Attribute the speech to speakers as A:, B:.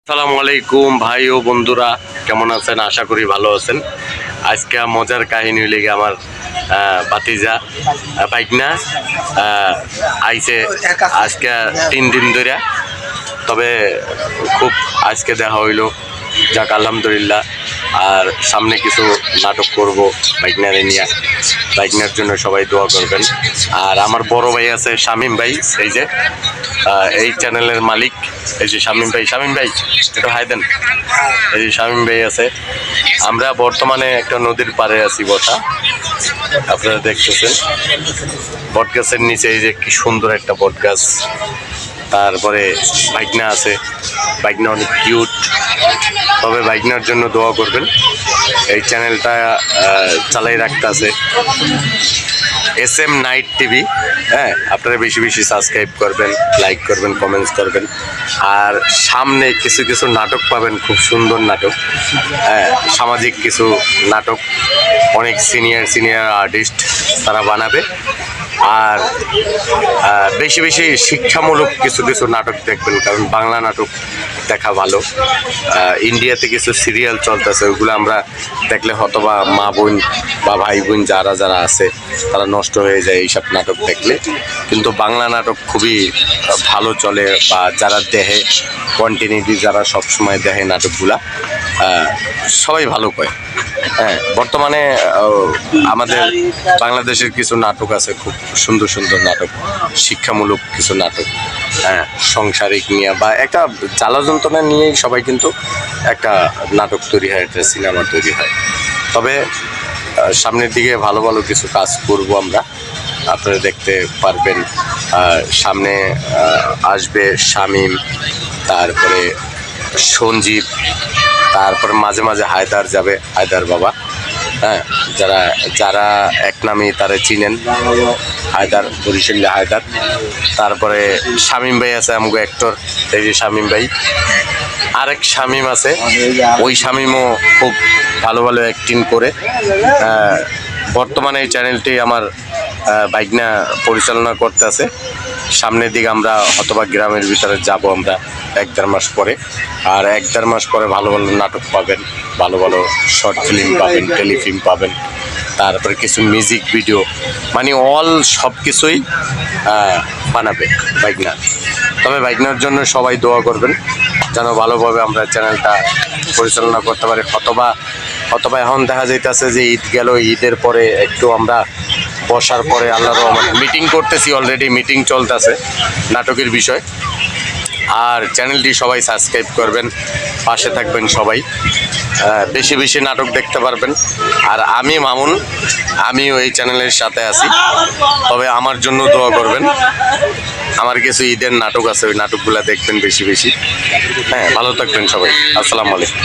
A: আসসালামু আলাইকুম ভাই ও বন্ধুরা, কেমন আছেন? আশা করি ভালো আছেন। আজকে মজার কাহিনী লেগে আমার ভাতিজা বাইকনা আইছে আজকে 3 দিন ধরে। তবে খুব আজকে দেখা হইলো, যাক আলহামদুলিল্লাহ। আর সামনে কিছু নাটক করব বাইকনারে নিয়ে, বাইকনার জন্য সবাই দোয়া করবেন। আর আমার বড় ভাই আছে শামীম ভাই, এই যে এই চ্যানেলের মালিক, এই যে শামীম ভাই একটু হাই দেন। এই যে শামীম ভাই আছে। আমরা বর্তমানে একটা নদীর পাড়ে আছি বসা, আপনারা দেখতেছেন। বটগাছের নিচে এই যে কি সুন্দর একটা বটগাছ। তারপরে বাইকনা আছে, বাইকনা অনেক কিউট। তবে বাইকনার জন্য দোয়া করবেন। এই চ্যানেলটা চালাই রাখতে আছে SM নাইট টিভি। হ্যাঁ, আপনারা বেশি বেশি সাবস্ক্রাইব করবেন, লাইক করবেন, কমেন্টস করবেন। আর সামনে কিছু কিছু নাটক পাবেন, খুব সুন্দর নাটক। হ্যাঁ, সামাজিক কিছু নাটক, অনেক সিনিয়র আর্টিস্ট তারা বানাবে। আর বেশি বেশি শিক্ষামূলক কিছু কিছু নাটক দেখবেন, কারণ বাংলা নাটক দেখা ভালো। ইন্ডিয়াতে কিছু সিরিয়াল চলতেছে, ওইগুলো আমরা দেখলে হয়তোবা মা বোন বা ভাই বোন যারা যারা আছে তারা নষ্ট হয়ে যায় এইসব নাটক দেখলে। কিন্তু বাংলা নাটক খুবই ভালো চলে, বা যারা দেখে কন্টিনিউটি, যারা সবসময় দেখে নাটকগুলা, সবাই ভালো পায়। হ্যাঁ, বর্তমানে আমাদের বাংলাদেশের কিছু নাটক আছে, খুব সুন্দর সুন্দর নাটক, শিক্ষামূলক কিছু নাটক। হ্যাঁ, সংসারিক নিয়ে বা একটা জ্বালা যন্ত্রণা নিয়েই সবাই কিন্তু একটা নাটক তৈরি হয়, একটা সিনেমা তৈরি হয়। তবে সামনের দিকে ভালো ভালো কিছু কাজ করব আমরা, আপনারা দেখতে পারবেন। সামনে আসবে শামীম, তারপরে সঞ্জীব, তারপরে মাঝে মাঝে হায়দার যাবে, হায়দার বাবা। হ্যাঁ, যারা যারা এক নামে তারা চিনেন, হায়দার, বরিশালে হায়দার। তারপরে শামীম ভাই আছে, আমগো অ্যাক্টর, এই যে শামীম ভাই। আরেক শামীম আছে, ওই শামীমও খুব ভালো ভালো অ্যাক্টিং করে। বর্তমানে এই চ্যানেলটি আমার বাইকনা পরিচালনা করতে আছে। সামনের দিকে আমরা অথবা গ্রামের ভিতরে যাব আমরা 1-1.5 মাস পরে। আর 1-1.5 মাস পরে ভালো ভালো নাটক পাবেন, ভালো ভালো শর্ট ফিল্ম পাবেন, টেলিফিল্ম পাবেন, তারপরে কিছু মিউজিক ভিডিও, মানে সব কিছুই বানাবে বাইকনা। তবে বাইকনার জন্য সবাই দোয়া করবেন যেন ভালোভাবে আমরা চ্যানেলটা পরিচালনা করতে পারি। অথবা এখন দেখা যাইতেছে যে ঈদ গেল, ঈদের পরে একটু আমরা বসার পরে আল্লাহর রহমতে মিটিং করতেছি, অলরেডি মিটিং চলতেছে নাটকের বিষয়। আর চ্যানেলটি সবাই সাবস্ক্রাইব করবেন, পাশে থাকবেন সবাই, বেশি বেশি নাটক দেখতে পারবেন। আর আমি মামুন, আমিও এই চ্যানেলের সাথে আছি। তবে আমার জন্য দোয়া করবেন। আমার কিছু ঈদের নাটক আছে, ওই নাটকগুলো দেখবেন বেশি বেশি। হ্যাঁ, ভালো থাকবেন সবাই। আসসালামু আলাইকুম।